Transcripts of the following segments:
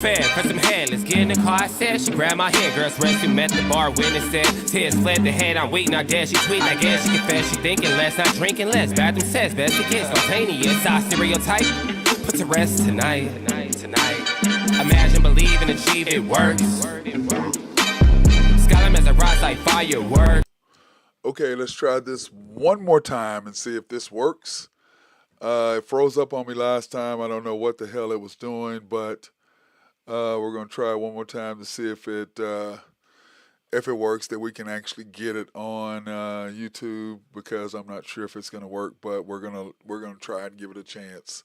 Fair, for some head, let's get in the car, I said. She grabbed my hand, girls rescue, met the bar, witness said. Tears fled the head, I'm waiting, I guess she tweeting, I guess she confessed. She thinking less, not drinking less. Bathroom says, best it gets, spontaneous, our stereotype. Put to rest tonight. Imagine, believe, and achieve, it works. Skyline as a rise like fireworks. Okay, let's try this one more time and see if this works. It froze up on me last time. I don't know what the hell it was doing, but we're going to try it one more time to see if it works, that we can actually get it on YouTube, because I'm not sure if it's going to work, but we're gonna try and give it a chance.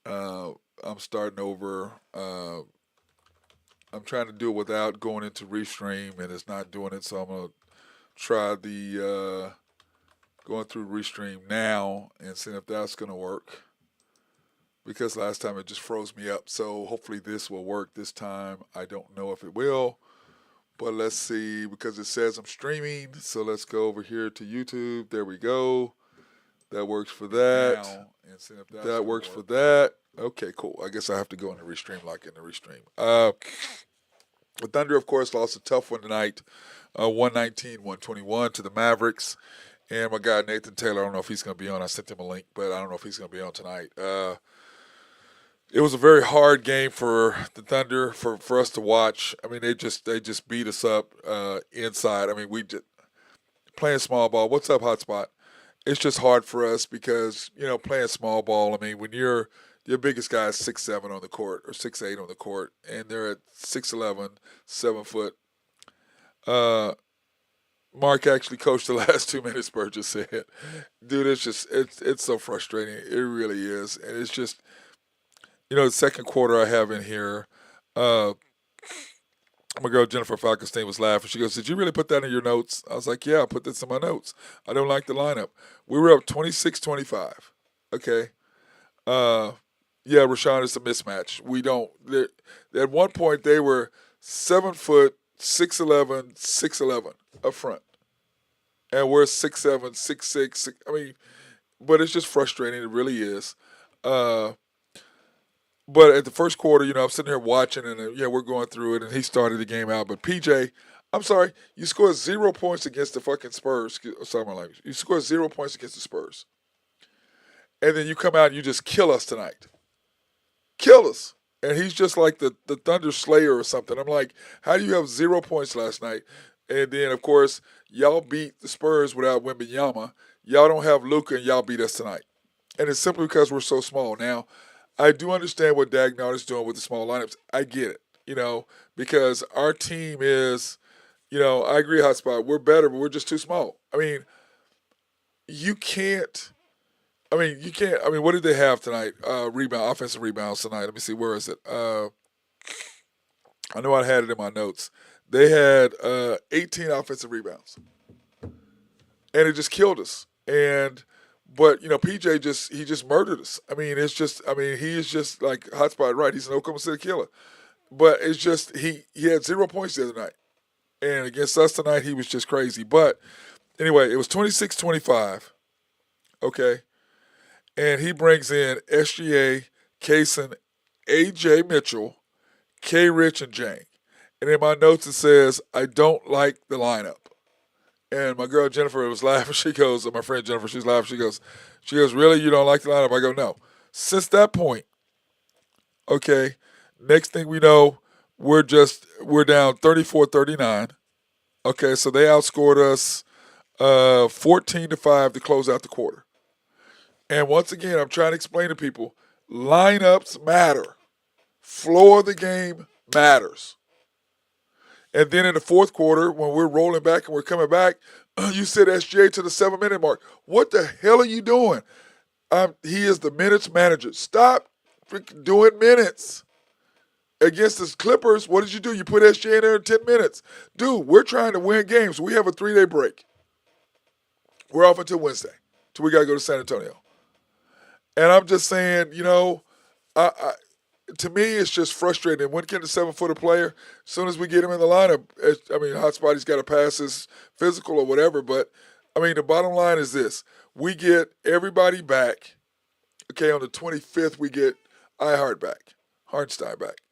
I'm starting over. I'm trying to do it without going into Restream, and it's not doing it, so I'm going to try the going through Restream now and seeing if that's going to work, because last time it just froze me up. So hopefully this will work this time. I don't know if it will, but let's see, because it says I'm streaming. So let's go over here to YouTube. There we go. That works for that. Now, and see if that works for that. Okay, cool. I guess I have to go into Restream, like in the Restream. The Thunder, of course, lost a tough one tonight, 119-121 to the Mavericks. And my guy Nathan Taylor, I don't know if he's going to be on. I sent him a link, but I don't know if he's going to be on tonight. It was a very hard game for the Thunder for us to watch. I mean, they just beat us up inside. I mean, we just playing small ball. What's up, Hotspot? It's just hard for us because, playing small ball. I mean, when your biggest guy is 6'7" on the court or 6'8" on the court, and they're at 6'11", 7 foot. Mark actually coached the last 2 minutes, Burgess said. Dude, it's so frustrating. It really is. And it's just, the second quarter I have in here, my girl Jennifer Falkenstein was laughing. She goes, "Did you really put that in your notes?" I was like, "Yeah, I put this in my notes. I don't like the lineup." We were up 26-25. Okay. Yeah, Rashawn, it's a mismatch. We don't. At one point, they were 7 foot, 6'11", 6'11" up front. And we're 6'7", 6'6". I mean, but it's just frustrating. It really is. But at the first quarter, I'm sitting here watching, and we're going through it, and he started the game out. But PJ, I'm sorry, you scored 0 points against the fucking Spurs. Sorry, my language. You scored 0 points against the Spurs. And then you come out and you just kill us tonight. Kill us. And he's just like the Thunder Slayer or something. I'm like, how do you have 0 points last night? And then, of course, y'all beat the Spurs without Wembanyama. Y'all don't have Luka, and y'all beat us tonight. And it's simply because we're so small. Now, I do understand what Dagnall is doing with the small lineups. I get it, because our team is, I agree, Hotspot. We're better, but we're just too small. I mean, you can't. I mean, what did they have tonight? Offensive rebounds tonight. Let me see. Where is it? I know I had it in my notes. They had 18 offensive rebounds, and it just killed us. But PJ just murdered us. I mean, he is just like Hotspot, right? He's an Oklahoma City killer. But it's just he had 0 points the other night, and against us tonight he was just crazy. But anyway, it was 26-25. Okay. And he brings in SGA, Kaysen, A.J. Mitchell, K. Rich, and Jang. And in my notes it says, I don't like the lineup. And my girl Jennifer was laughing. She goes, my friend Jennifer, she's laughing. She goes, really? You don't like the lineup? I go, no. Since that point, okay, next thing we know, we're down 34-39. Okay, so they outscored us 14-5 to close out the quarter. And once again, I'm trying to explain to people, lineups matter. Floor of the game matters. And then in the fourth quarter, when we're rolling back and we're coming back, you said SGA to the 7-minute mark. What the hell are you doing? He is the minutes manager. Stop doing minutes. Against the Clippers, what did you do? You put SGA in there in 10 minutes. Dude, we're trying to win games. We have a 3-day break. We're off until Wednesday. Till we got to go to San Antonio. And I'm just saying, to me, it's just frustrating. When can the 7-footer player, as soon as we get him in the lineup, Hotspot, he's got to pass his physical or whatever. But, the bottom line is this. We get everybody back. Okay, on the 25th, we get Hartenstein back.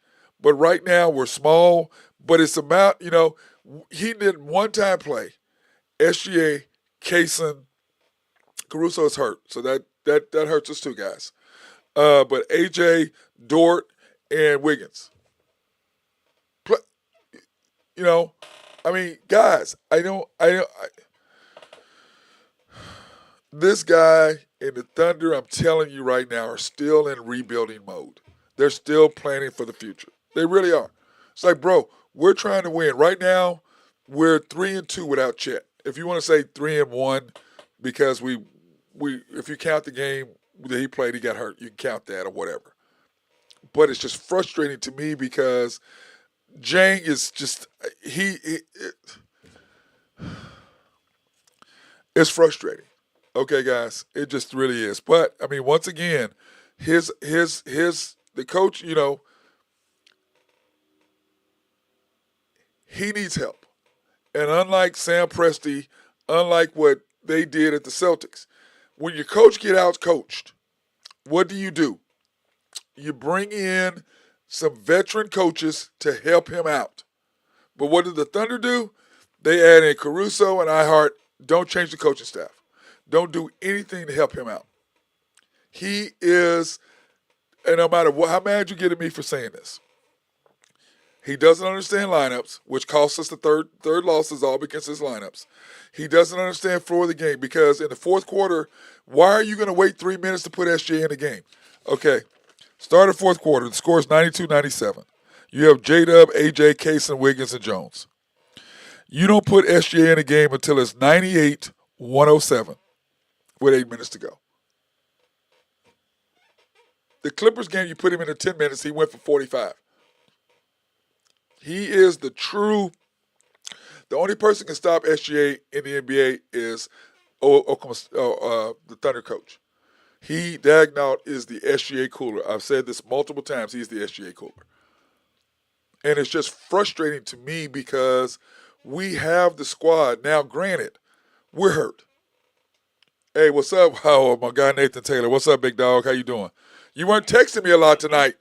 But right now we're small. But it's about, he did one-time play. SGA, Kaysen, Caruso is hurt, so that hurts us too, guys. But AJ, Dort, and Wiggins. Pl- You know, I mean, guys, this guy and the Thunder, I'm telling you right now, are still in rebuilding mode. They're still planning for the future. They really are. It's like, bro, we're trying to win. Right now, we're 3-2 without Chet. If you want to say 3-1, because we if you count the game that he played, he got hurt. You can count that or whatever. But it's just frustrating to me because Jang is just it's frustrating. Okay, guys, it just really is. But I mean, once again, the coach, he needs help. And unlike Sam Presti, unlike what they did at the Celtics, when your coach get out coached, what do? You bring in some veteran coaches to help him out. But what did the Thunder do? They add in Caruso and Ihart. Don't change the coaching staff. Don't do anything to help him out. He is, and no matter how mad you get at me for saying this, he doesn't understand lineups, which cost us the third losses all because his lineups. He doesn't understand floor of the game because in the fourth quarter, why are you going to wait 3 minutes to put SJ in the game? Okay, start of fourth quarter. The score is 92-97. You have J-Dub, AJ, Kaysen, Wiggins, and Jones. You don't put SJ in the game until it's 98-107 with 8 minutes to go. The Clippers game, you put him in at 10 minutes, he went for 45. He is the only person can stop SGA in the NBA is the Thunder coach. Dagnall is the SGA cooler. I've said this multiple times. He's the SGA cooler. And it's just frustrating to me because we have the squad. Now, granted, we're hurt. Hey, what's up? Oh, my guy Nathan Taylor. What's up, big dog? How you doing? You weren't texting me a lot tonight.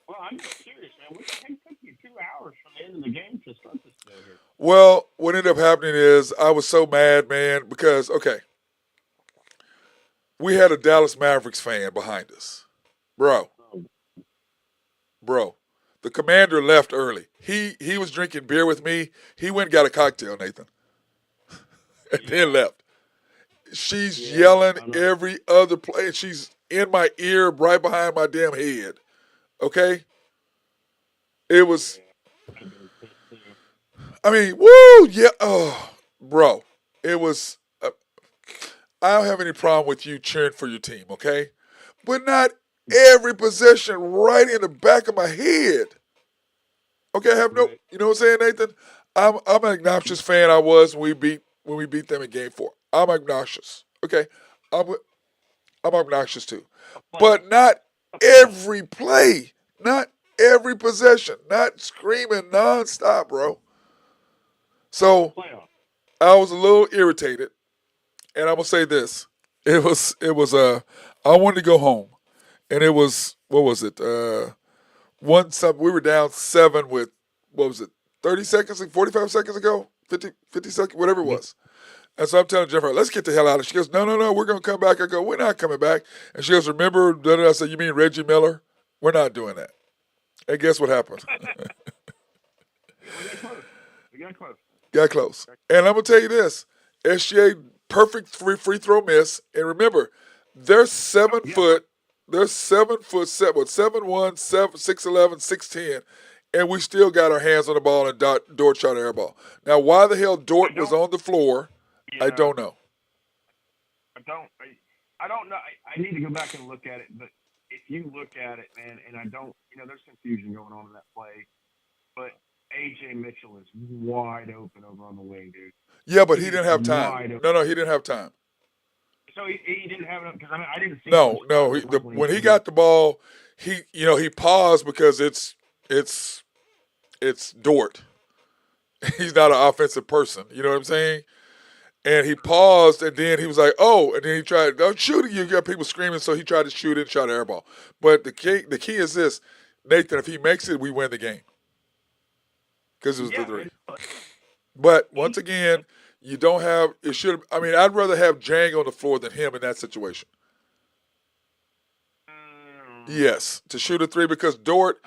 Well, I'm just curious, man. It took you 2 hours from the end of the game to start this show here. Well, what ended up happening is I was so mad, man, because, okay, we had a Dallas Mavericks fan behind us. Bro, the commander left early. He was drinking beer with me. He went and got a cocktail, Nathan, and then left. She's yelling every other play. She's in my ear right behind my damn head. Okay? It was, I mean, woo, yeah, oh, bro. It was, I don't have any problem with you cheering for your team, okay? But not every possession right in the back of my head. Okay, I have no, you know what I'm saying, Nathan? I'm an obnoxious fan. I was when we beat them in Game 4. I'm obnoxious. Okay, I'm obnoxious too, but not every play, not every possession, not screaming nonstop, bro. So I was a little irritated, and I'm gonna say this: it was I wanted to go home, and it was what was it? We were down 7 with what was it? 30 seconds, 45 seconds ago, 50 seconds, whatever it was. And so I'm telling Jennifer, let's get the hell out of it. She goes, no, we're going to come back. I go, we're not coming back. And she goes, remember, I said, you mean Reggie Miller? We're not doing that. And guess what happened? We got close. Got close. And I'm going to tell you this. SGA, perfect free throw miss. And remember, they're 7 foot. They're 7 foot, 7'1", 6'11", 6'10", and we still got our hands on the ball and Dort shot an air ball. Now, why the hell Dort was on the floor, I don't know. I don't know. I need to go back and look at it, but if you look at it, man, and I don't, there's confusion going on in that play, but A.J. Mitchell is wide open over on the wing, dude. Yeah, but he didn't have time. No, he didn't have time. So he didn't have enough because I didn't see. No. When he got the ball, he paused because it's Dort. He's not an offensive person. You know what I'm saying? And he paused, and then he was like, "Oh!" And then he tried. "Don't shoot it!" You got people screaming, so he tried to shoot it and shot an air ball. But the key is this: Nathan, if he makes it, we win the game because it was the Yeah, three. and But once again, you don't have it. Should I mean? I'd rather have Jang on the floor than him in that situation. Yes, to shoot a three because Dort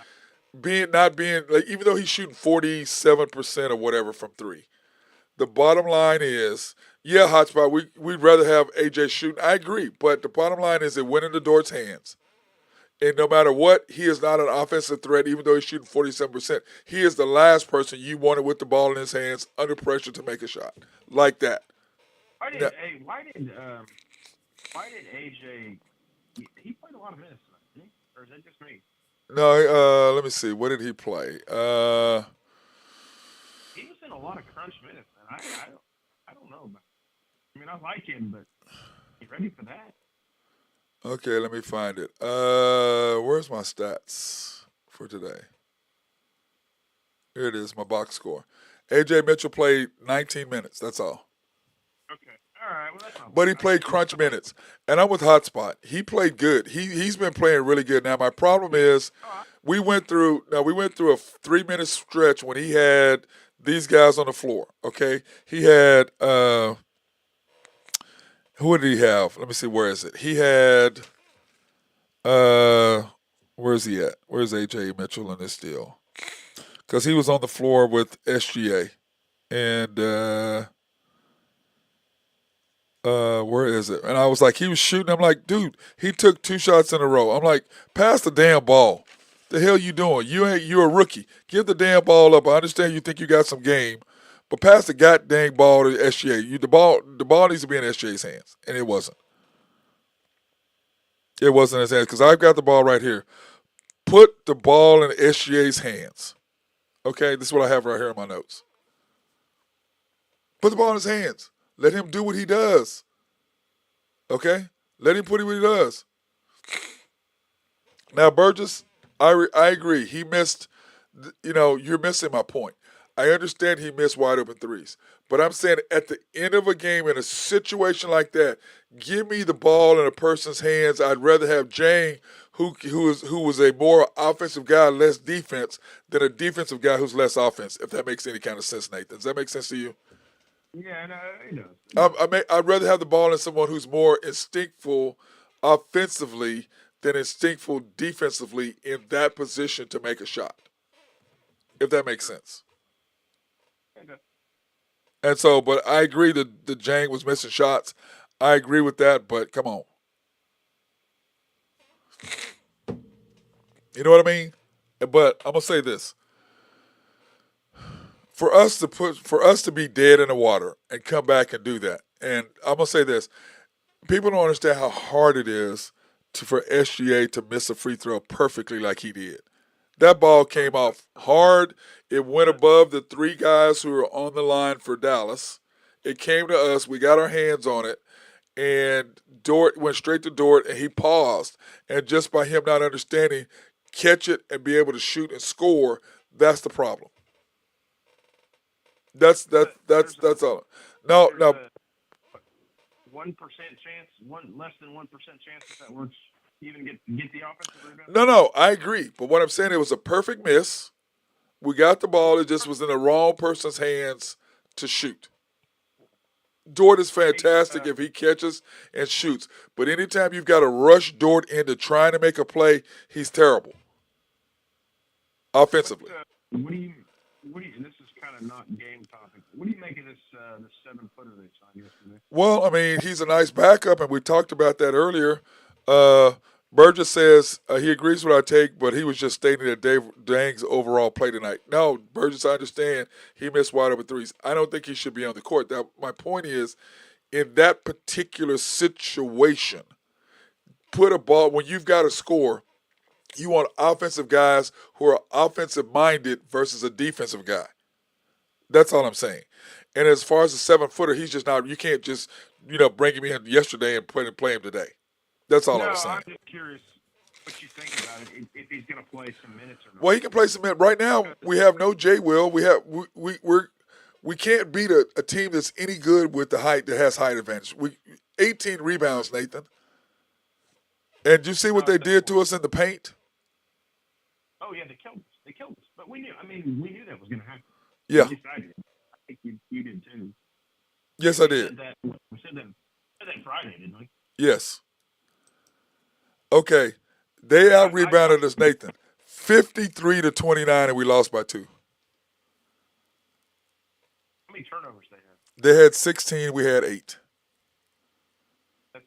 being not being like even though he's shooting 47% or whatever from three. The bottom line is, yeah, hotspot. We'd rather have AJ shooting. I agree, but the bottom line is it went into Dort's hands. And no matter what, he is not an offensive threat, even though he's shooting 47%. He is the last person you wanted with the ball in his hands under pressure to make a shot. Like that. why did Now, hey, why did AJ? He played a lot of minutes tonight, didn't he? Or is that just me? no, let me see. What did he play? He was in a lot of crunch minutes, and I don't know. But, I mean, I like him, but you ready for that? Okay, let me find it. Where's my stats for today? Here it is, my box score. AJ Mitchell played 19 minutes. That's all. Okay. All right. Well, that's not But he bad. played crunch minutes, and I'm with Hotspot. He played good. He's been playing really good. Now my problem is, we went through a 3 minute stretch when he had these guys on the floor. Okay, he had who did he have? Let me see. Where is it? He had where's he at? Where's AJ Mitchell in this deal? Because he was on the floor with SGA, and where is it? And I was like, he was shooting. I'm like, dude, he took 2 shots in a row. I'm like, pass the damn ball. The hell you doing? You're a rookie. Give the damn ball up. I understand you think you got some game, but pass the goddamn ball to SGA. The ball needs to be in SGA's hands, and it wasn't. It wasn't in his hands because I've got the ball right here. Put the ball in SGA's hands. Okay, this is what I have right here in my notes. Put the ball in his hands. Let him do what he does. Okay? Let him put it what he does. Now, Burgess, I agree. He missed, you're missing my point. I understand he missed wide open threes. But I'm saying at the end of a game, in a situation like that, give me the ball in a person's hands. I'd rather have Jane, who was a more offensive guy, less defense, than a defensive guy who's less offense, if that makes any kind of sense, Nathan. Does that make sense to you? Yeah, no, he does. I'd rather have the ball in someone who's more instinctful offensively than instinctful defensively in that position to make a shot, if that makes sense. Okay. And so, but I agree that the Jang was missing shots. I agree with that, but come on. You know what I mean? But I'm gonna say this. For us to be dead in the water and come back and do that. And I'm gonna say this. People don't understand how hard it is for SGA to miss a free throw perfectly like he did. That ball came off hard. It went above the 3 guys who were on the line for Dallas. It came to us. We got our hands on it. And Dort went straight to Dort, and he paused. And just by him not understanding, catch it and be able to shoot and score, that's the problem. That's all. No, There's no, a 1% chance, less than 1% chance that works. Even get the offensive rebound. no. I agree. But what I'm saying, it was a perfect miss. We got the ball. It just was in the wrong person's hands to shoot. Dort is fantastic if he catches and shoots. But anytime you've got to rush Dort into trying to make a play, he's terrible offensively. What do you? And this is kind of not game topic. What do you make of this 7-footer they signed yesterday? Well, I mean, he's a nice backup, and we talked about that earlier. Burgess says he agrees with our take, but he was just stating that Dang's overall play tonight. No, Burgess, I understand he missed wide open threes. I don't think he should be on the court. My point is, in that particular situation, put a ball when you've got to score. You want offensive guys who are offensive minded versus a defensive guy. That's all I'm saying. And as far as the 7-footer, he's just not. You can't just bring him in yesterday and play him today. That's all I was saying. I'm just curious what you think about it. If he's going to play some minutes or not. Well, he can play some minutes. Right now, we have no J. Will. We can't beat a team that's any good with the height that has height advantage. 18 rebounds, Nathan. And you see what they did to us in the paint? Oh yeah, they killed us. They killed us. But we knew. I mean, we knew that was going to happen. Yeah. At least I did. I think you did too. Yes, I did. We said that Friday, didn't we? Yes. Okay. They out rebounded us, Nathan. 53-29, and we lost by 2. How many turnovers they had? They had 16. We had 8. That's.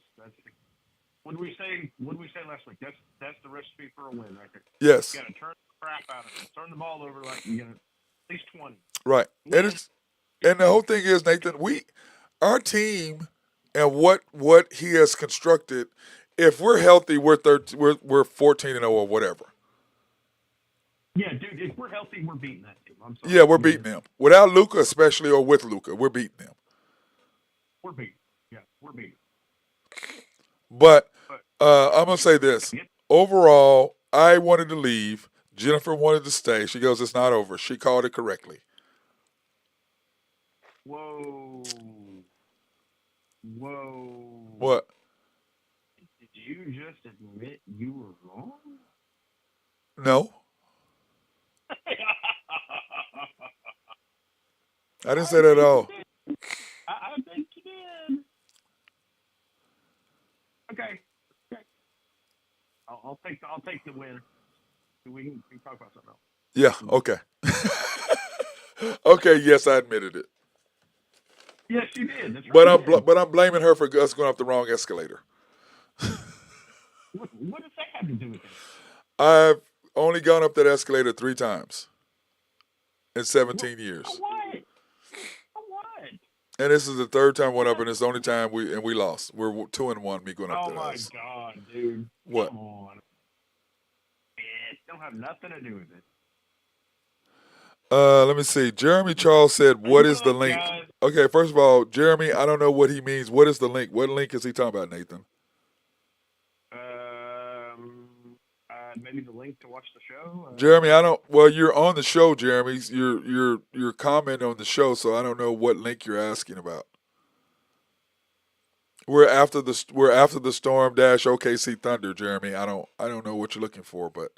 What did we say? What did we say last week? That's the recipe for a win, right there. Yes. You got to turn the crap out of it. Turn the ball over like you got at least 20. Right. And the whole thing is, Nathan, our team and what he has constructed. If we're healthy, we're 14-0 or whatever. Yeah, dude. If we're healthy, we're beating that team. I'm sorry. Yeah, we're beating them. Without Luka, especially, or with Luka, we're beating them. We're beating. Yeah, we're beating. But I'm gonna say this. Overall, I wanted to leave. Jennifer wanted to stay. She goes, "It's not over." She called it correctly. Whoa. What? Did you just admit you were wrong? No, I didn't say that at all. I think you did. Okay. I'll take the win. We can talk about something else. Yeah. Okay. Okay. Yes, I admitted it. Yes, you did. That's right. But I'm blaming her for us going up the wrong escalator. What does that have to do with it? I've only gone up that escalator 3 times in 17 years. What? And this is the 3rd time we went up, and it's the only time we lost. We're 2-1. Me going up Oh that my escalator. God, dude! What? Come on. It don't have nothing to do with it. Let me see. Jeremy Charles said, "What is the link?" Guys. Okay, first of all, Jeremy, I don't know what he means. What is the link? What link is he talking about, Nathan? Maybe the link to watch the show. Jeremy, I don't. Well, you're on the show, Jeremy. You're commenting on the show, so I don't know what link you're asking about. We're after the Storm dash OKC Thunder, Jeremy. I don't know what you're looking for, but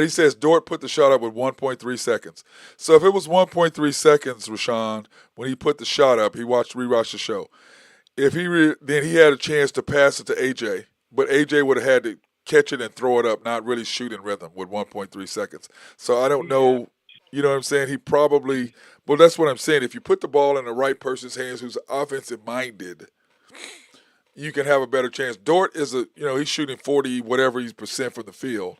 he says Dort put the shot up with 1.3 seconds. So if it was 1.3 seconds, Rashawn, when he put the shot up, he rewatched the show. If then he had a chance to pass it to AJ, but AJ would have had to catch it and throw it up, not really shoot in rhythm with 1.3 seconds. So I don't know. You know what I'm saying? He probably. Well, that's what I'm saying. If you put the ball in the right person's hands, who's offensive minded, you can have a better chance. Dort is he's shooting 40 whatever percent from the field.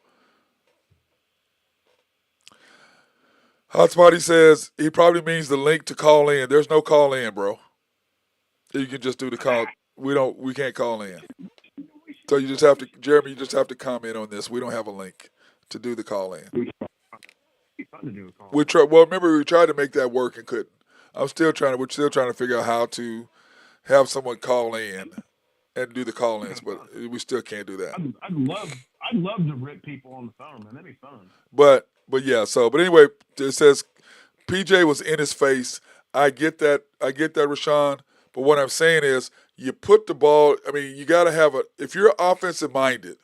Hotspotty says he probably means the link to call in. There's no call in, bro. You can just do the call. We can't call in. So you just have to, Jeremy, you just have to comment on this. We don't have a link to do the call in. We tried to make that work and couldn't. We're still trying to figure out how to have someone call in and do the call-ins, but we still can't do that. I'd love to rip people on the phone, man. That'd be fun. But yeah. But anyway, it says PJ was in his face. I get that, Rashawn. But what I'm saying is, you put the ball. I mean, you got to have if you're offensive minded,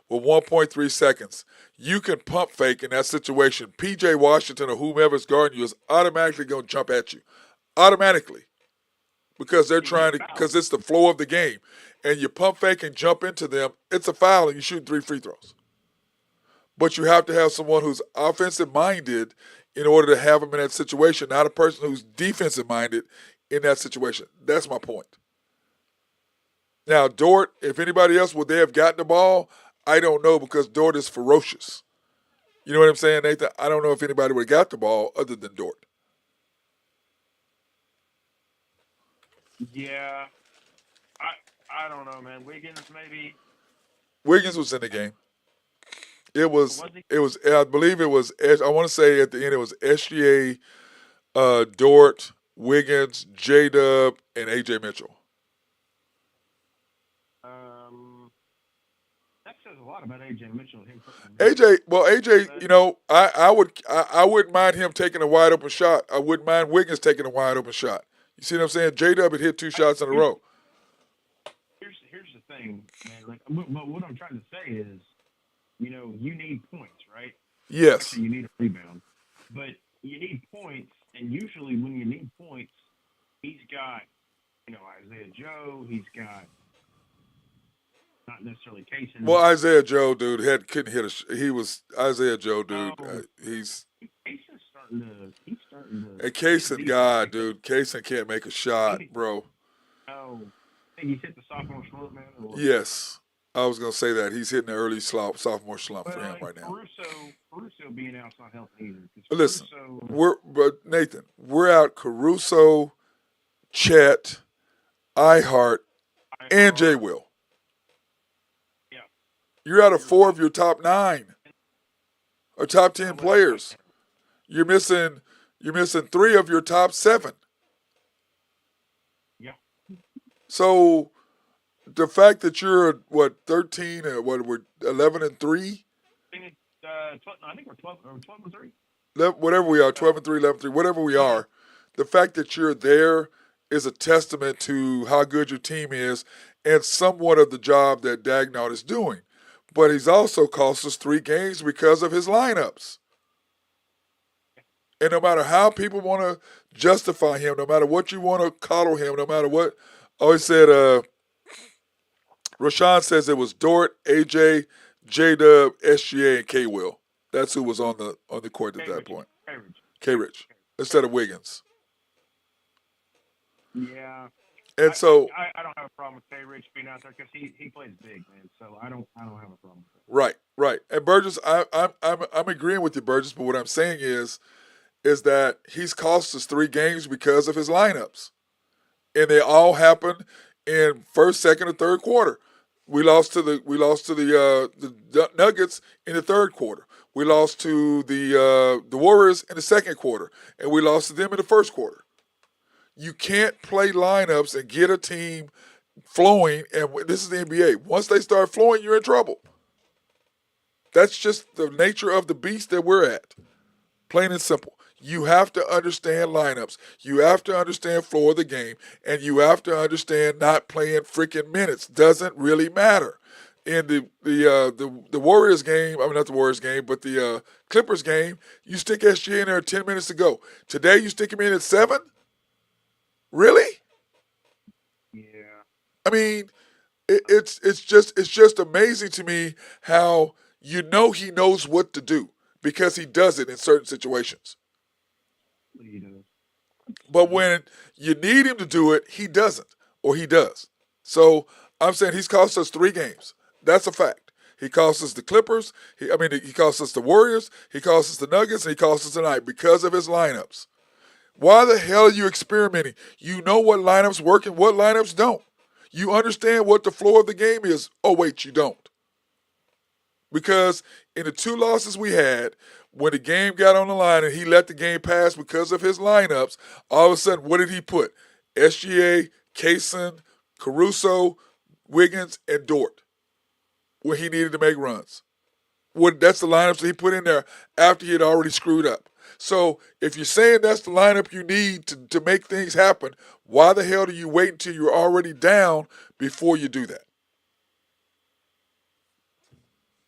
with 1.3 seconds, you can pump fake in that situation. PJ Washington or whomever's guarding you is automatically going to jump at you, automatically, because they're trying to. Because it's the flow of the game, and you pump fake and jump into them. It's a foul, and you shoot 3 free throws. But you have to have someone who's offensive minded in order to have them in that situation, not a person who's defensive minded in that situation. That's my point. Now, Dort, if anybody else, would they have gotten the ball? I don't know, because Dort is ferocious. You know what I'm saying, Nathan? I don't know if anybody would have got the ball other than Dort. Yeah. I don't know, man. Wiggins, maybe. Wiggins was in the game. I believe it was, I want to say at the end it was SGA, Dort, Wiggins, J-Dub, and AJ Mitchell. That says a lot about AJ Mitchell. AJ, I wouldn't mind him taking a wide open shot. I wouldn't mind Wiggins taking a wide open shot. You see what I'm saying? J-Dub had hit 2 shots in a row. Here's the thing, man. Like, what I'm trying to say is, you need points, right? Yes. Actually, you need a rebound, but you need points, and usually when you need points, he's got Isaiah Joe. He's got not necessarily Kaysen, Well, but Isaiah Joe, dude, couldn't hit he was Isaiah Joe, dude. oh, He's Kaysen's starting to a get Kaysen decent guy, because dude. Kaysen can't make a shot, he, bro. oh, I think he's hit the sophomore slump, man. Or, Yes, I was gonna say that he's hitting the early sophomore slump for well, him and right now. Caruso being out's not helping either because But listen, Caruso. but Nathan, we're out Caruso, Chet, Ihart, I and Jay are Will. yeah, You're out of you're 4 right. of your top 9 or top Kind 10 of what I like players. there. You're missing 3 of your top 7. Yeah, So the fact that you're 13 and we're 11 and 3, I think it's 12. No, I think we're 12 and 3. whatever we are, Uh, 12 and 3, 11 and 3, whatever we yeah, are, the fact that you're there is a testament to how good your team is and somewhat of the job that Dagnall is doing. But he's also cost us 3 games because of his lineups. And no matter how people want to justify him, no matter what you want to coddle him, no matter what, I always said, Rashawn says it was Dort, AJ, J Dub, SGA, and K Will. That's who was on the court at K that Rich, point. K Rich, K Rich instead of Wiggins. yeah. And so, I don't have a problem with K Rich being out there because he plays big, man. So I don't have a problem with right, right. And Burgess, I'm agreeing with you, Burgess. But what I'm saying is that he's cost us 3 games because of his lineups, and they all happened in first, second, or third quarter. We lost to the Nuggets in the third quarter. We lost to the Warriors in the second quarter, and we lost to them in the first quarter. You can't play lineups and get a team flowing, and this is the NBA. Once they start flowing, you're in trouble. That's just the nature of the beast that we're at. Plain and simple. You have to understand lineups. You have to understand flow of the game, and you have to understand not playing freaking minutes. Doesn't really matter. In the Warriors game, I mean not the Warriors game, but the Clippers game, you stick SGA in there at 10 minutes to go. Today you stick him in at 7. Really? it. Yeah, I mean, it's just amazing to me how he knows what to do because he does it in certain situations. he does. But when you need him to do it, he doesn't, or he does. So I'm saying he's cost us 3 games. That's a fact. He cost us the Clippers. He cost us the Warriors. He cost us the Nuggets, and he cost us tonight because of his lineups. Why the hell are you experimenting? You know what lineups work and what lineups don't. You understand what the floor of the game is. Oh, wait, you don't. Because in the 2 losses we had, when the game got on the line and he let the game pass because of his lineups, all of a sudden, what did he put? SGA, Kaysen, Caruso, Wiggins, and Dort, where he needed to make runs. That's the lineups that he put in there after he had already screwed up. So if you're saying that's the lineup you need to make things happen, why the hell do you wait until you're already down before you do that?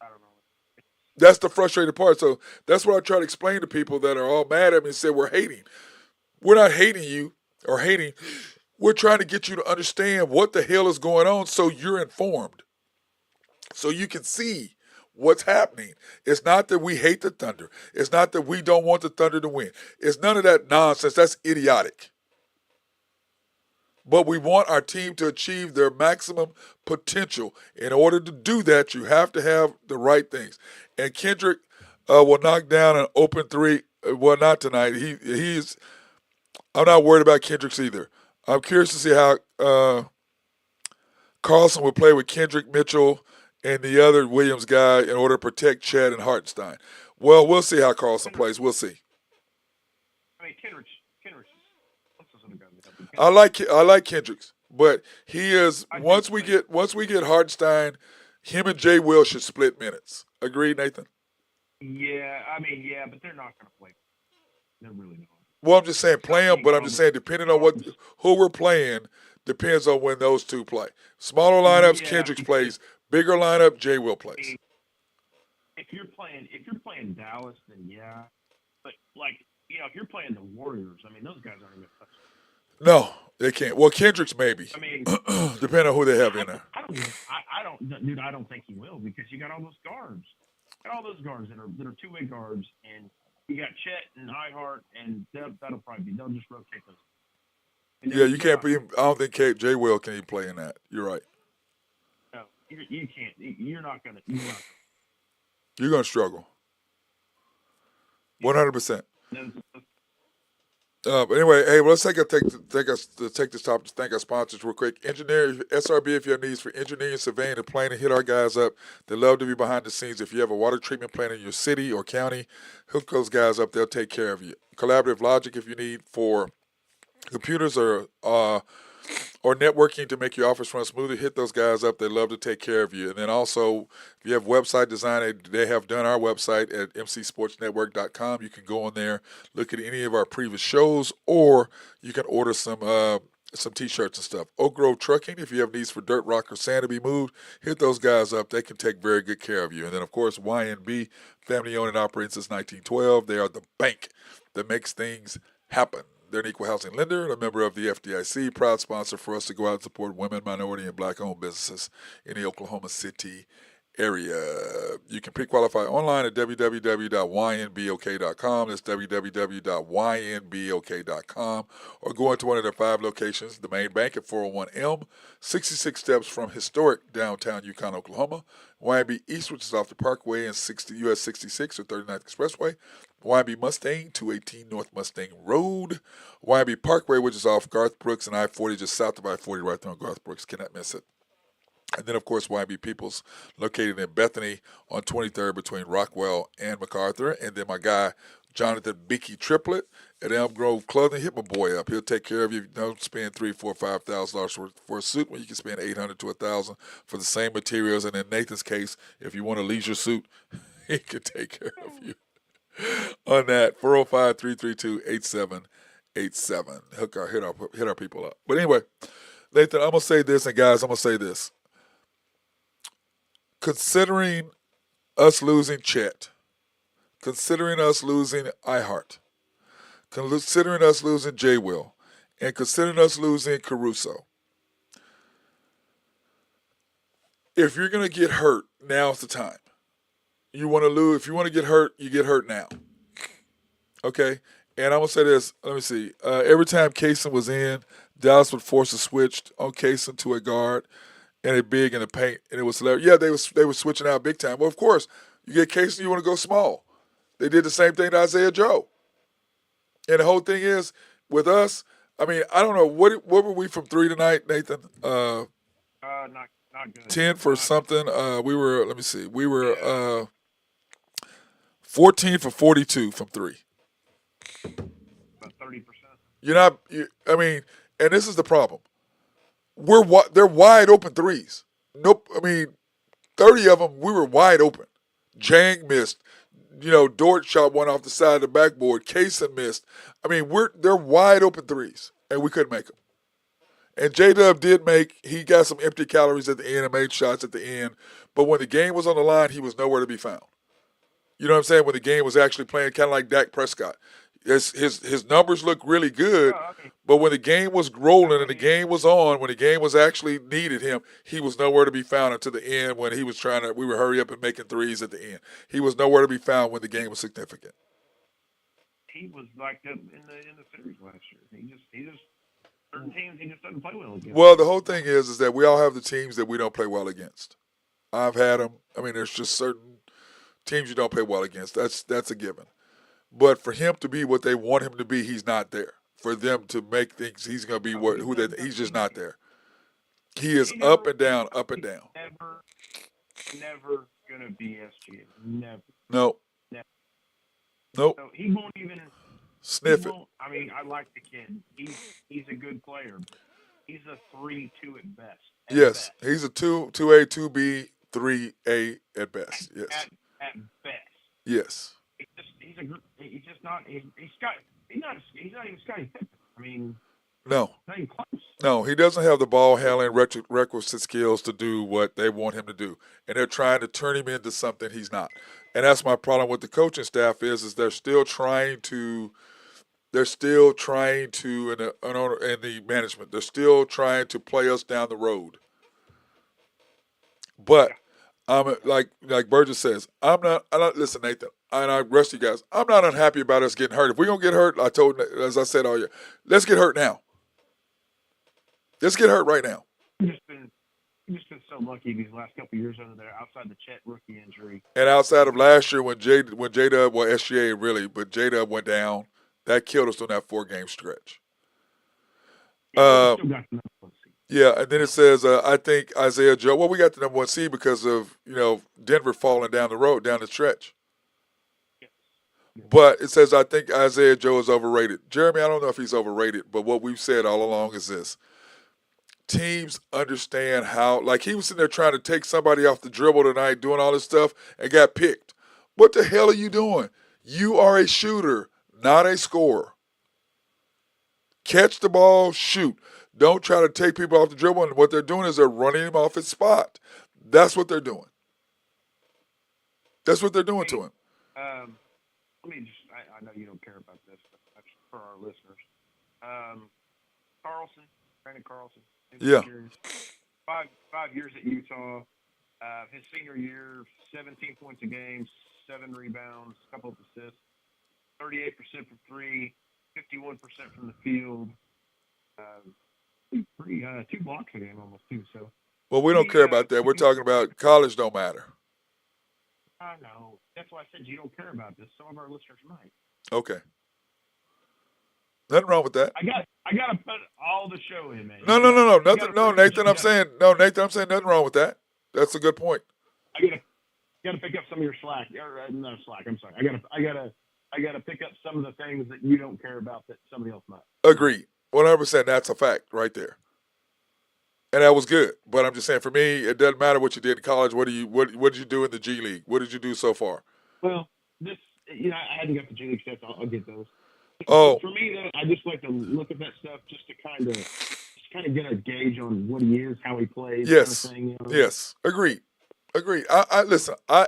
I don't know. That's the frustrating part. So that's what I try to explain to people that are all mad at me and say we're hating. We're not hating you or hating. We're trying to get you to understand what the hell is going on so you're informed. So you can see what's happening. It's not that we hate the Thunder. It's not that we don't want the Thunder to win. It's none of that nonsense. That's idiotic. But we want our team to achieve their maximum potential. In order to do that, you have to have the right things. And Kendrick will knock down an open 3. Well, not tonight. He's. I'm not worried about Kendrick's either. I'm curious to see how Carlson will play with Kendrick, Mitchell, and the other Williams guy in order to protect Chad and Hartenstein. Well, we'll see how Carlson plays. We'll see. I mean, Kenrich. What's this other guy? I like Kendricks, but he is I do once we think. get Hartenstein, him and Jay Will should split minutes. Agreed, Nathan? Yeah, I mean, yeah, but they're not going to play. They're really not. Well, I'm just saying play I them, but think I'm just saying depending on who we're playing depends on when those two play. Smaller lineups, Yeah, Kendricks because plays. Bigger lineup, Jay Will plays. if you're playing Dallas, then yeah. But like if you're playing the Warriors, I mean those guys aren't even touching. No, they can't. Well, Kendricks maybe, I mean, depending on who they have in there. I don't, dude. I don't think he will because you got all those guards, that are two-way guards, and you got Chet and Ihart, and that'll probably be. They'll just rotate those. Yeah, you can't be. I don't think J. Will can even play in that. You're right. No, you can't. You're not gonna. You're not. You're gonna struggle. 100%. But anyway, hey, well, let's take this topic to thank our sponsors real quick. Engineer SRB, if you have needs for engineering, surveying, and planning, hit our guys up. They love to be behind the scenes. If you have a water treatment plant in your city or county, hook those guys up. They'll take care of you. Collaborative Logic, if you need for computers or networking to make your office run smoother, hit those guys up. They love to take care of you. And then also, if you have website design, they have done our website at mcsportsnetwork.com. You can go on there, look at any of our previous shows, or you can order some T-shirts and stuff. Oak Grove Trucking, if you have needs for dirt, rock, or sand to be moved, hit those guys up. They can take very good care of you. And then, of course, YNB, family-owned and operated since 1912. They are the bank that makes things happen. They're an equal housing lender, a member of the FDIC, proud sponsor for us to go out and support women, minority, and black-owned businesses in the Oklahoma City area. You can pre-qualify online at www.ynbok.com. That's www.ynbok.com. Or go into one of their 5 locations, the main bank at 401M, 66 steps from historic downtown Yukon, Oklahoma. YNB East, which is off the Parkway and US 66 or 39th Expressway. YNB Mustang, 218 North Mustang Road. YNB Parkway, which is off Garth Brooks and I-40, just south of I-40, right there on Garth Brooks. Cannot miss it. And then, of course, YNB Peoples, located in Bethany on 23rd between Rockwell and MacArthur. And then my guy, Jonathan Bickey Triplet at Elm Grove Clothing. Hit my boy up. He'll take care of you. Don't spend $3,000, $4,000, $5,000 for a suit when you can spend $800 to $1,000 for the same materials. And in Nathan's case, if you want a leisure suit, he can take care of you on that. 405-332-8787. Hit our people up. But anyway, Nathan, I'm going to say this, and guys, I'm going to say this. Considering us losing Chet, considering us losing iHeart, considering us losing J. Will, and considering us losing Caruso, if you're going to get hurt, now's the time. You want to lose. If you want to get hurt, you get hurt now. Okay? And I'm going to say this. Let me see. Every time Kaysen was in, Dallas would force a switch on Kaysen to a guard and a big in the paint, and it was hilarious. Yeah, they were switching out big time. Well, of course, you get Kaysen, you want to go small. They did the same thing to Isaiah Joe. And the whole thing is, with us, I mean, I don't know, what were we from 3 tonight, Nathan? Not good. 10 for something. We were 14 for 42 from 3. About 30%. And this is the problem. They're wide open threes. Nope. I mean, 30 of them, we were wide open. Jang missed. Dort shot one off the side of the backboard. Kaysen missed. I mean, they're wide open threes, and we couldn't make them. And J-Dub he got some empty calories at the end and made shots at the end. But when the game was on the line, he was nowhere to be found. You know what I'm saying? When the game was actually playing, kind of like Dak Prescott. His numbers look really good, but when the game was rolling and the game was on, when the game was actually needed him, he was nowhere to be found until the end when he was we were hurry up and making threes at the end. He was nowhere to be found when the game was significant. He was like that in the series last year. He just certain teams he just doesn't play well against. Well, the whole thing is that we all have the teams that we don't play well against. I've had them. I mean, there's just certain teams you don't play well against. That's a given. But for him to be what they want him to be, he's not there. For them to make things, he's going to be he's just not there. He is up and down, up and down. Never going to be SGA. Never. No. Never. Nope. So he won't even sniff it. I mean, I like the kid. He's a good player. He's a 3-2 at best. Yes, he's a 2A, 2B, 3A at best. Yes. At best. Yes. He's not even Scottie Pippen. I mean, No. Not even close. No, he doesn't have the ball handling requisite skills to do what they want him to do, and they're trying to turn him into something he's not. And that's my problem with the coaching staff is they're still trying to in the management they're still trying to play us down the road. But like Burgess says, I'm not listen, Nathan, and I rest you guys. I'm not unhappy about us getting hurt. If we're gonna get hurt, as I said all year, let's get hurt now. Let's get hurt right now. We've just been so lucky these last couple of years under there, outside the Chet rookie injury. And outside of last year when J Dub, well, SGA really, but J Dub went down, that killed us on that 4 game stretch. Yeah, we still got the number 1 seed. Yeah, and then it says I think Isaiah Joe. Well, we got the number 1 seed because of Denver falling down the road down the stretch. Yes. But it says I think Isaiah Joe is overrated. Jeremy, I don't know if he's overrated, but what we've said all along is this. Teams understand how, like he was sitting there trying to take somebody off the dribble tonight, doing all this stuff, and got picked. What the hell are you doing? You are a shooter, not a scorer. Catch the ball, shoot. Don't try to take people off the dribble, and what they're doing is they're running him off his spot. That's what they're doing. That's what they're doing to him. Let me just, I know you don't care about this, but that's for our listeners. Brandon Carlson. Yeah. 5 years at Utah. His senior year, 17 points a game, 7 rebounds, a couple of assists, 38% from 3, 51% from the field. 2 blocks a game almost too. So. Well, we don't care about that. We're talking about college don't matter. I know. That's why I said you don't care about this. Some of our listeners might. Okay. Nothing wrong with that. I got to put all the show in, man. No. Nothing. No, Nathan. I'm saying nothing wrong with that. That's a good point. I gotta pick up some of your slack. Or, not slack. I'm sorry. I gotta pick up some of the things that you don't care about that somebody else might. Agreed. 100%. That's a fact right there. And that was good. But I'm just saying, for me, it doesn't matter what you did in college. What did you do in the G League? What did you do so far? Well, I hadn't got the G League stats. I'll get those. Oh. For me, though, I just like to look at that stuff just to kind of get a gauge on what he is, how he plays. Yes. Kind of thing, Yes. Agreed. I listen. I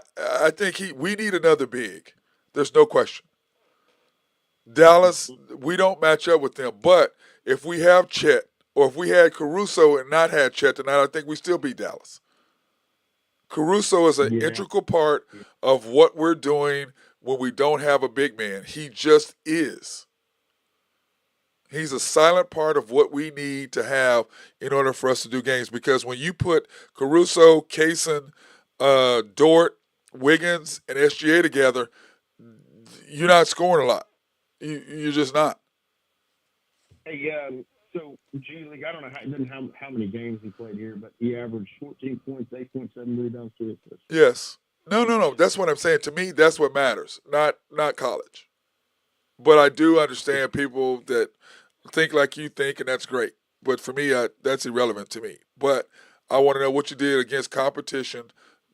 think we need another big. There's no question. Dallas, we don't match up with them. But if we have Chet, or if we had Caruso and not had Chet tonight, I think we still beat Dallas. Caruso is an integral part of what we're doing when we don't have a big man. He just is. He's a silent part of what we need to have in order for us to do games. Because when you put Caruso, Kaysen, Dort, Wiggins, and SGA together, you're not scoring a lot. You're just not. Hey, so G League, I don't know how many games he played here, but he averaged 14 points, 8.7 rebounds, 3 assists. Yes. No. That's what I'm saying. To me, that's what matters, not college. But I do understand people that think like you think, and that's great. But for me, that's irrelevant to me. But I want to know what you did against competition,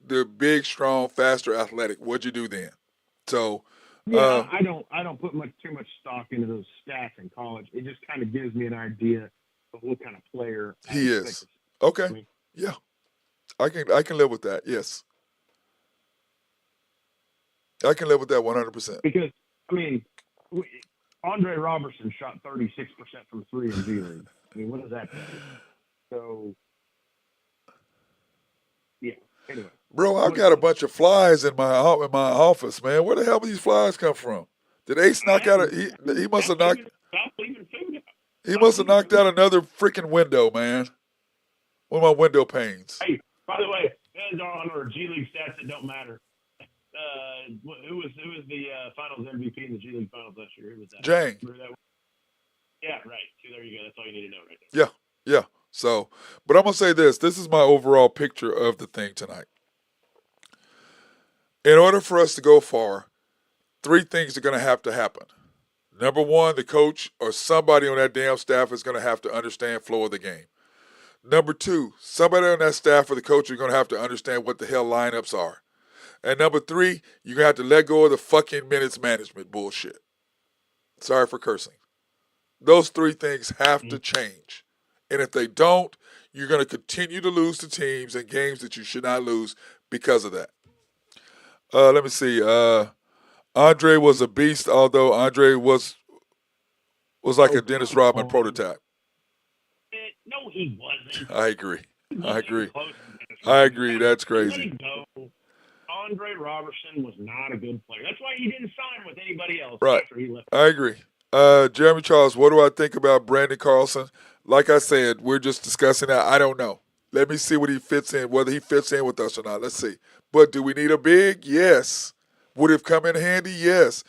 the big, strong, faster, athletic. What'd you do then? So. Yeah, I don't put too much stock into those stats in college. It just kind of gives me an idea of what kind of player he is. Okay. Yeah. I can live with that. Yes. I can live with that 100%. Because Andre Robertson shot 36% from 3 in G League. What does that tell you? So, yeah. Anyway. Bro, I've got a bunch of flies in my office, man. Where the hell did these flies come from? Did Ace knock out he must have knocked out another freaking window, man. One of my window panes. Hey, by the way, fans on our G League stats that don't matter. Who was the Finals MVP in the G League Finals last year? Who was that? Jang. Yeah, right. So there you go. That's all you need to know right there. Yeah. So, but I'm gonna say this. This is my overall picture of the thing tonight. In order for us to go far, 3 things are going to happen. Number 1, the coach or somebody on that damn staff is going to have to understand flow of the game. Number 2, somebody on that staff or the coach are going to have to understand what the hell lineups are. And number 3, you're going to have to let go of the fucking minutes management bullshit. Sorry for cursing. Those three things have to change. And if they don't, you're going to continue to lose to teams and games that you should not lose because of that. Let me see. Andre was a beast, although Andre was like a Dennis Rodman prototype. No, he wasn't. I agree. I agree. Close to Dennis I Rodman. agree. That's Let crazy. him go. Andre Robertson was not a good player. That's why he didn't sign with anybody else Right. after he left. I agree. Jeremy Charles, what do I think about Brandon Carlson? Like I said, we're just discussing that. I don't know. Let me see what he fits in, whether he fits in with us or not. Let's see. But do we need a big? Yes. Would it have come in handy? Yes.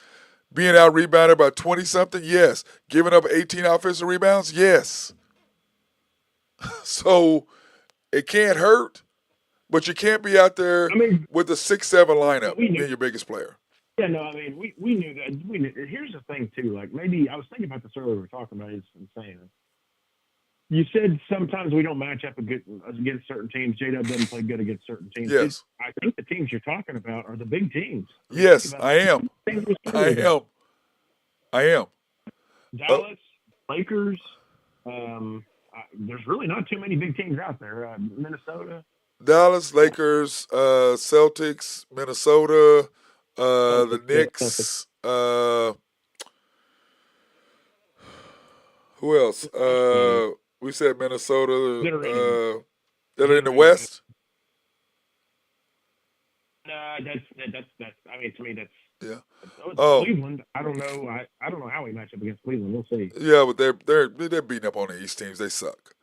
Being out rebounded by 20 something? Yes. Giving up 18 offensive rebounds? Yes. So it can't hurt, but you can't be out there with a 6-7 lineup being your biggest player. Yeah, no, I mean, we knew that. We knew. Here's the thing, too. Like, maybe I was thinking about this earlier. We were talking about it. It's insane. You said sometimes we don't match up against certain teams. J-Dub doesn't play good against certain teams. Yes. I think the teams you're talking about are the big teams. Yes, I am. I am. Dallas, Lakers. There's really not too many big teams out there. Minnesota. Dallas, Lakers, Celtics, Minnesota, the Knicks. Who else? We said Minnesota. That are in the West. Nah, that's. I mean, to me, that's. Yeah. Cleveland. I don't know. I don't know how we match up against Cleveland. We'll see. Yeah, but they're beating up on the East teams. They suck.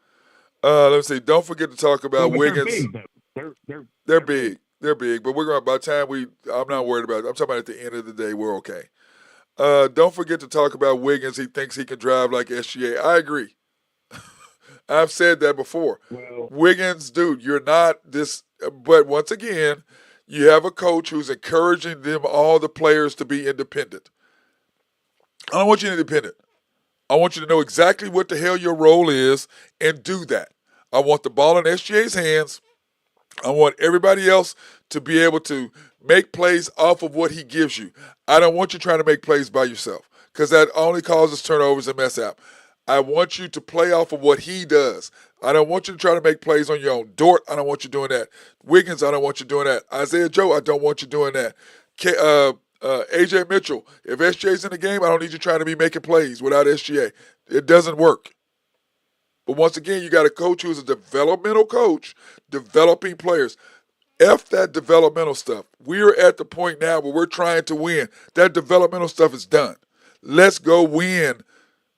Let me see. Don't forget to talk about Wiggins. They're big, they're big. They're big. But we're going. By the time I'm not worried about it. I'm talking about at the end of the day, we're okay. Don't forget to talk about Wiggins. He thinks he can drive like SGA. I agree. I've said that before. Well, Wiggins, dude, you're not this. But once again, you have a coach who's encouraging all the players to be independent. I don't want you independent. I want you to know exactly what the hell your role is and do that. I want the ball in SGA's hands. I want everybody else to be able to make plays off of what he gives you. I don't want you trying to make plays by yourself because that only causes turnovers and mess up. I want you to play off of what he does. I don't want you to try to make plays on your own. Dort, I don't want you doing that. Wiggins, I don't want you doing that. Isaiah Joe, I don't want you doing that. AJ Mitchell, if SGA's in the game, I don't need you trying to be making plays without SGA. It doesn't work. But once again, you got a coach who's a developmental coach, developing players. F that developmental stuff. We're at the point now where we're trying to win. That developmental stuff is done. Let's go win.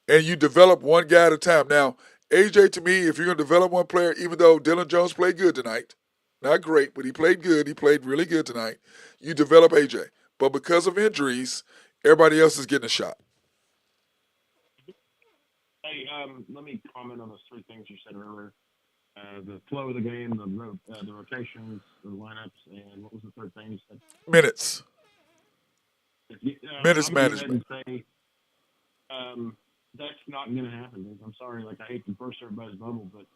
And you develop one guy at a time. Now, AJ, to me, if you're going to develop one player, even though Dylan Jones played good tonight, not great, but he played good. He played really good tonight. You develop AJ. But because of injuries, everybody else is getting a shot. Hey, let me comment on those three things you said earlier. The flow of the game, the rotations, the lineups, and what was the third thing you said? Minutes. Minutes I'm management. Say, that's not going to happen, dude. I'm sorry. Like, I hate to burst everybody's bubble, but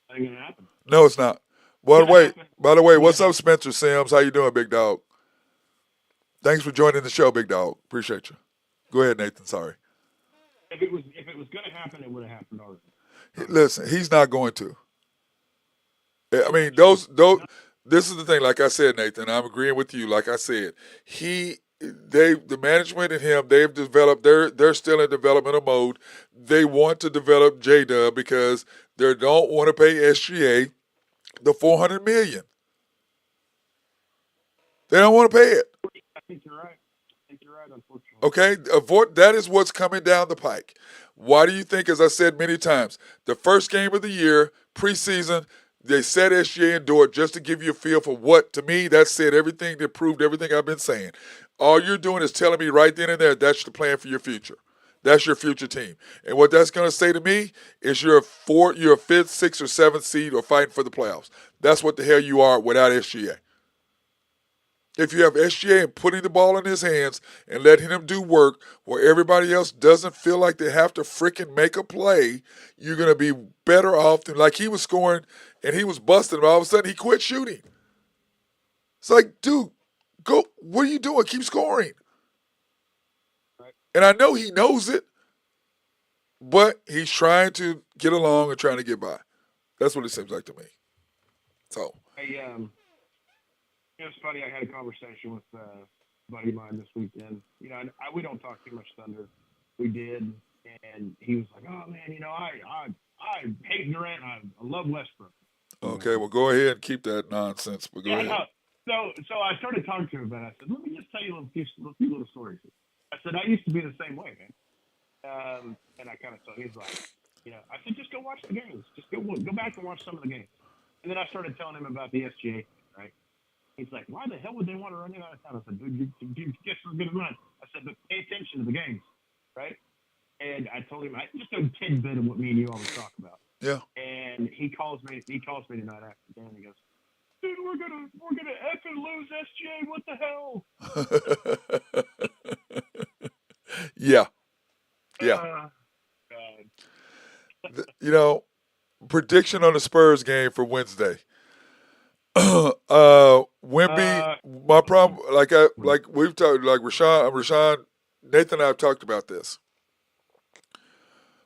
that ain't going to happen. No, it's not. By the way, what's up, Spencer Sims? How you doing, big dog? Thanks for joining the show, big dog. Appreciate you. Go ahead, Nathan. Sorry. If it was going to happen, it would have happened already. Listen, he's not going to. I mean, this is the thing. Like I said, Nathan, I'm agreeing with you. Like I said, the management and him, they've developed. They're still in developmental mode. They want to develop J-Dub because they don't want to pay SGA the $400 million. They don't want to pay it. I think you're right. Unfortunately. Okay, that is what's coming down the pike. Why do you think, as I said many times, the first game of the year, preseason, they set SGA and Dort just to give you a feel for what, to me, that said everything, that proved everything I've been saying. All you're doing is telling me right then and there that's the plan for your future. That's your future team. And what that's going to say to me is you're a 5th, 6th, or 7th seed or fighting for the playoffs. That's what the hell you are without SGA. If you have SGA and putting the ball in his hands and letting him do work where everybody else doesn't feel like they have to freaking make a play, you're going to be better off than like he was scoring and he was busting, and all of a sudden he quit shooting. It's like, dude, go. What are you doing? Keep scoring. Right. And I know he knows it. but he's trying to get along and trying to get by. That's what it seems like to me. So, Hey, it was funny. I had a conversation with a buddy of mine this weekend. We don't talk too much Thunder. We did, and he was like, "Oh man, I hate Durant. I love Westbrook." okay, well, go ahead and keep that nonsense, but go Yeah, ahead. no. So I started talking to him about it. I said, "Let me just tell you a few little stories." I said, "I used to be the same way, man." And I kind of told him, he's like, I said, "Just go watch the games. Just go back and watch some of the games." And then I started telling him about the SGA, right? He's like, "Why the hell would they want to run you out of town?" I said, "Dude, you guess we're going to run." I said, "But pay attention to the games, right?" And I told him, just a tidbit of what me and you always talk about. Yeah. And he calls me tonight after the game. And he goes, "Dude, we're gonna effing lose SGA. What the hell?" Yeah. Yeah. Prediction on the Spurs game for Wednesday. Wimby, my problem, like we've talked, like Rashawn, Nathan and I have talked about this.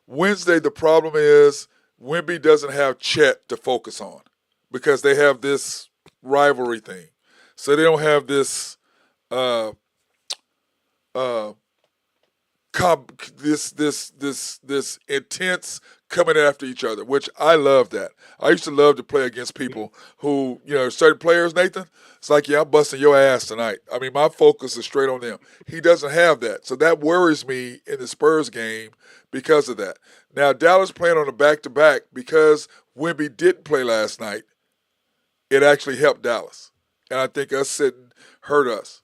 Wednesday, the problem is Wimby doesn't have Chet to focus on because they have this rivalry thing, so they don't have this uh, uh, this intense coming after each other, which I love that. I used to love to play against people who, certain players, Nathan, it's like, yeah, I'm busting your ass tonight. I mean, my focus is straight on them. He doesn't have that. So that worries me in the Spurs game because of that. Now, Dallas playing on a back-to-back because Wemby didn't play last night. It actually helped Dallas. And I think us sitting hurt us.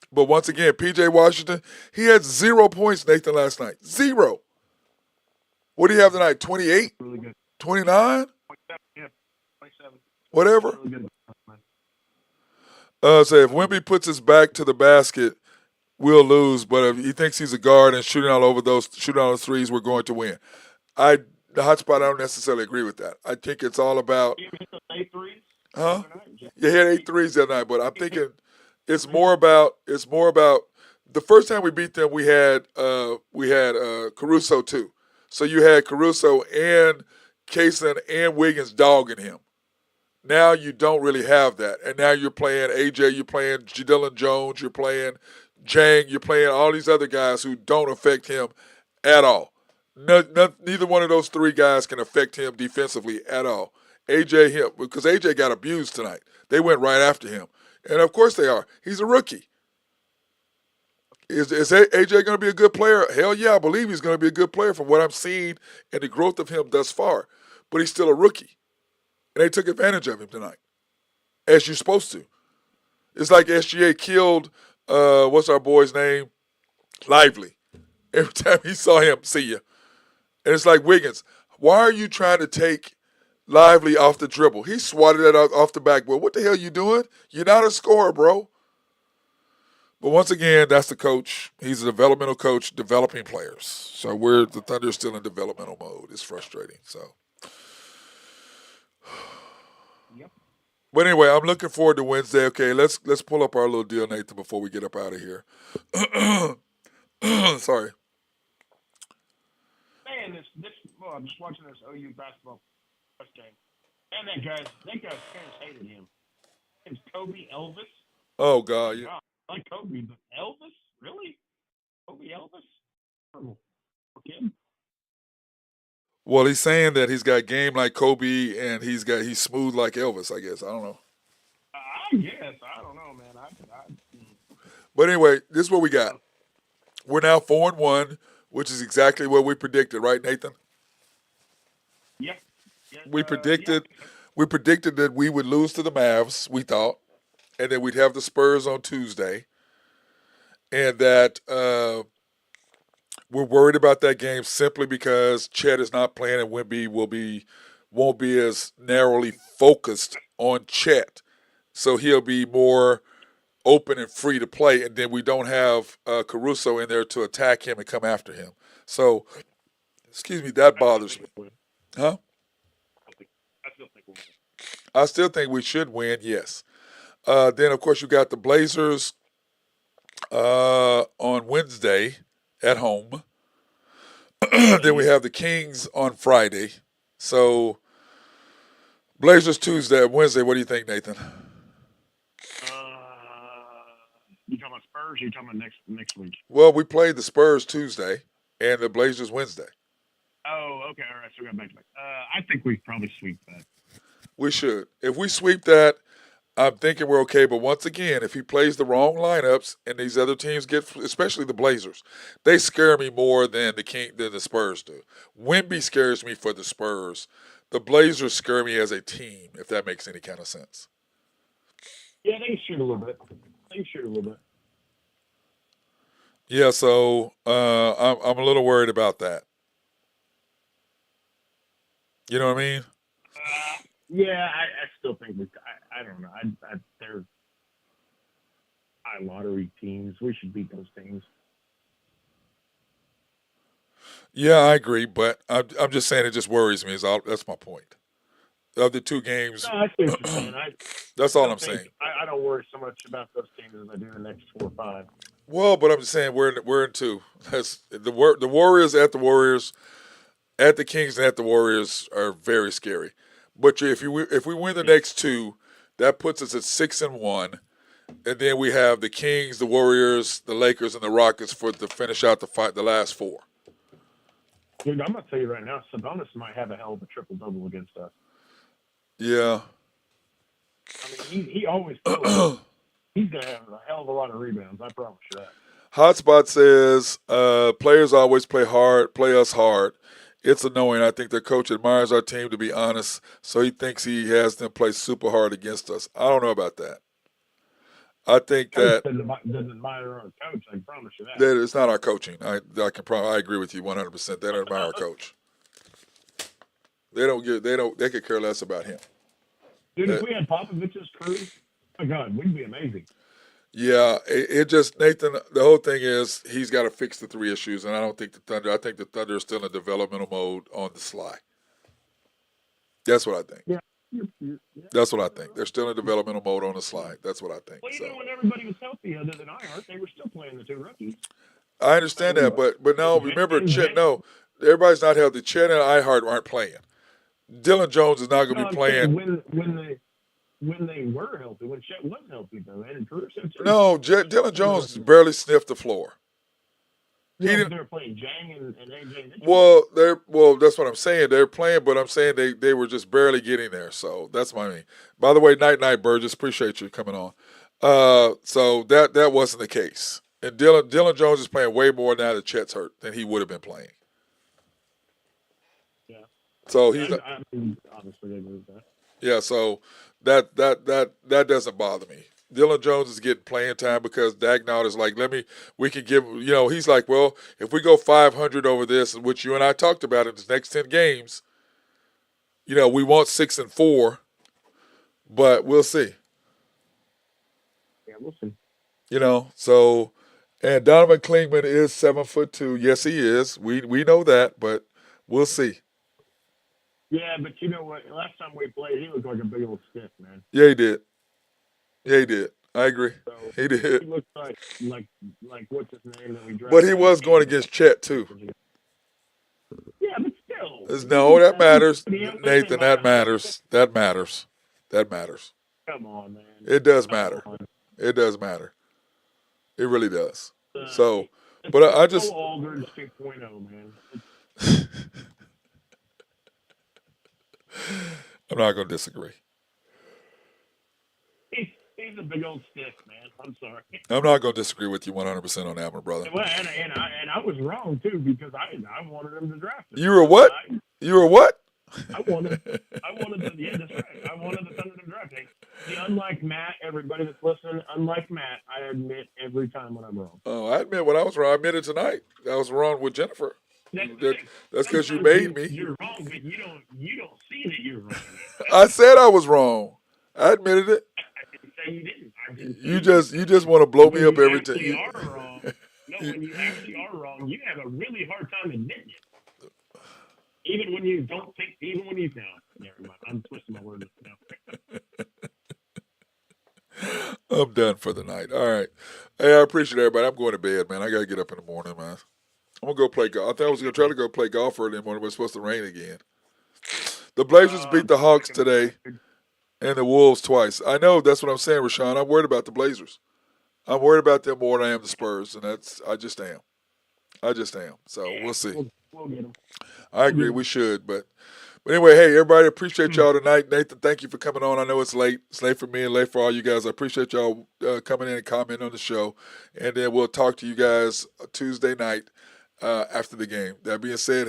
But once again, P.J. Washington, he had 0 points, Nathan, last night. 0. What do you have tonight? 28? Really good. 29? 27. Whatever. Really good. So if Wemby puts his back to the basket, we'll lose. But if he thinks he's a guard and shooting all those threes, we're going to win. The hot spot, I don't necessarily agree with that. I think it's all about. You hit the 8 threes? Huh? You had 8 threes that night, but I'm thinking it's more about the first time we beat them. We had Caruso too, so you had Caruso and Kaysen and Wiggins dogging him. Now you don't really have that, and now you're playing AJ, you're playing Jadillon Jones, you're playing Jang, you're playing all these other guys who don't affect him at all. Neither one of those 3 guys can affect him defensively at all. AJ him because AJ got abused tonight. They went right after him, and of course they are. He's a rookie. Is AJ going to be a good player? Hell yeah, I believe he's going to be a good player from what I'm seeing and the growth of him thus far. But he's still a rookie, and they took advantage of him tonight, as you're supposed to. It's like SGA killed what's our boy's name, Lively. Every time he saw him, see ya. And it's like Wiggins. Why are you trying to take Lively off the dribble? He swatted that off the backboard. What the hell you doing? You're not a scorer, bro. But once again, that's the coach. He's a developmental coach, developing players. So the Thunder is still in developmental mode. It's frustrating. So, Yep. but anyway, I'm looking forward to Wednesday. Okay, let's pull up our little deal, Nathan, before we get up out of here. Sorry. Man, I'm just watching this OU basketball press game. And that guy's parents hated him. His name's Kobe Elvis. Oh God, yeah. I like Kobe, but Elvis? Really? Kobe Elvis? Horrible. Kid. Well, he's saying that he's got game like Kobe and he's smooth like Elvis. I guess I don't know. I guess I don't know, man. But anyway, this is what we got. We're now 4-1, which is exactly what we predicted, right, Nathan? Yep. We predicted that we would lose to the Mavs. We thought, and then we'd have the Spurs on Tuesday, and that we're worried about that game simply because Chet is not playing and Wemby won't be as narrowly focused on Chet, so he'll be more open and free to play, and then we don't have Caruso in there to attack him and come after him. So, excuse me, that bothers me. Huh? I still think we should win, yes. Then, of course, you got the Blazers on Wednesday at home. Then we have the Kings on Friday. So Blazers Tuesday, Wednesday. What do you think, Nathan? You talking about Spurs? Or you talking about next week? Well, we played the Spurs Tuesday and the Blazers Wednesday. Oh, okay, all right. So we got back to back. I think we probably sweep that. We should. If we sweep that, I'm thinking we're okay. But once again, if he plays the wrong lineups and these other teams get, especially the Blazers, they scare me more than the Spurs do. Wemby scares me for the Spurs. The Blazers scare me as a team, if that makes any kind of sense. Yeah, they can shoot a little bit. Yeah, so I'm a little worried about that. You know what I mean? Yeah, I still think I don't know. They're high lottery teams. We should beat those teams. Yeah, I agree, but I'm just saying it just worries me. That's my point. Of the two games, No, I see what you're saying. that's all I'm saying. I don't worry so much about those teams as I do the next 4 or 5. Well, but I'm just saying we're in two. That's the Warriors at the Warriors, at the Kings and at the Warriors are very scary. But if we win the next two, that puts us at 6-1, and then we have the Kings, the Warriors, the Lakers, and the Rockets to finish out the last 4. Dude, I'm gonna tell you right now, Sabonis might have a hell of a triple double against us. Yeah. I mean, he always kills. He's gonna have a hell of a lot of rebounds. I promise you that. Hotspot says players always play us hard. It's annoying. I think the coach admires our team, to be honest, so he thinks he has them play super hard against us. I don't know about that. I think that doesn't admire our coach. I promise you that. That it's not our coaching. I agree with you 100%. They don't admire our coach. They could care less about him. Dude, if we had Popovich's crew, oh my God, we'd be amazing. Yeah, it just, Nathan, the whole thing is he's got to fix the 3 issues, and I don't think I think the Thunder is still in developmental mode on the sly. That's what I think. Yeah. That's what I think. They're still in developmental mode on the sly. That's what I think. Well, even when everybody was healthy, other than Iheart, they were still playing the 2 rookies. I understand that, but no, remember, Chet, no, everybody's not healthy. Chet and Iheart aren't playing. Dylan Jones is not going to be playing. When they were healthy, when Chet was healthy, though, and Caruso too. No, Dylan Jones barely sniffed the floor. He didn't. They were playing Jang and AJ. Well, that's what I'm saying. They're playing, but I'm saying they were just barely getting there. So that's what I mean. By the way, night, Burgess. Appreciate you coming on. So that wasn't the case. And Dylan Jones is playing way more now that Chet's hurt than he would have been playing. Yeah. So he's. I mean, obviously, they moved that. Yeah. So that doesn't bother me. Dylan Jones is getting playing time because Dagnall is like, we can give, he's like, well, if we go 500 over this, which you and I talked about in the next 10 games, we want 6-4, but we'll see. Yeah, we'll see. So, and Donovan Klingman is 7'2". Yes, he is. We know that, but we'll see. Yeah, but you know what? Last time we played, he looked like a big old stiff, man. Yeah, he did. Yeah, he did. I agree. So he did. He looked like what's his name that we drafted. But he was going against Chet too. Yeah, but still. No, that matters, Nathan. That matters. That matters. That matters. Come on, man. It does matter. It does matter. It really does. So, but I just. Aldridge 2.0, man. I'm not going to disagree. He's a big old stiff, man. I'm sorry. I'm not going to disagree with you 100% on that, my brother. Well, and I was wrong too because I wanted him to draft him. You were what? You were what? I wanted yeah, that's right. I wanted the Thunder to draft him. See, unlike Matt, everybody that's listening, unlike Matt, I admit every time when I'm wrong. Oh, I admit when I was wrong. I admitted tonight. I was wrong with Jennifer. That's because you made me. You're wrong, but you don't see that you're wrong. I said I was wrong. I admitted it. I didn't say you didn't. You just want to blow me up every time. You are wrong. No, when you actually are wrong, you have a really hard time admitting it. Even when you don't think. Even when you never mind. I'm twisting my words now. I'm done for the night. All right. Hey, I appreciate everybody. I'm going to bed, man. I got to get up in the morning, man. I'm gonna go play golf. I think I was gonna try to go play golf early in the morning, but it's supposed to rain again. The Blazers beat the Hawks today and the Wolves twice. I know, that's what I'm saying, Rashawn. I'm worried about the Blazers. I'm worried about them more than I am the Spurs, and I just am. So we'll see. We'll get them. I agree. We should, but anyway, hey, everybody, appreciate y'all tonight. Nathan, thank you for coming on. I know it's late. It's late for me and late for all you guys. I appreciate y'all coming in and commenting on the show, and then we'll talk to you guys Tuesday night after the game. That being said,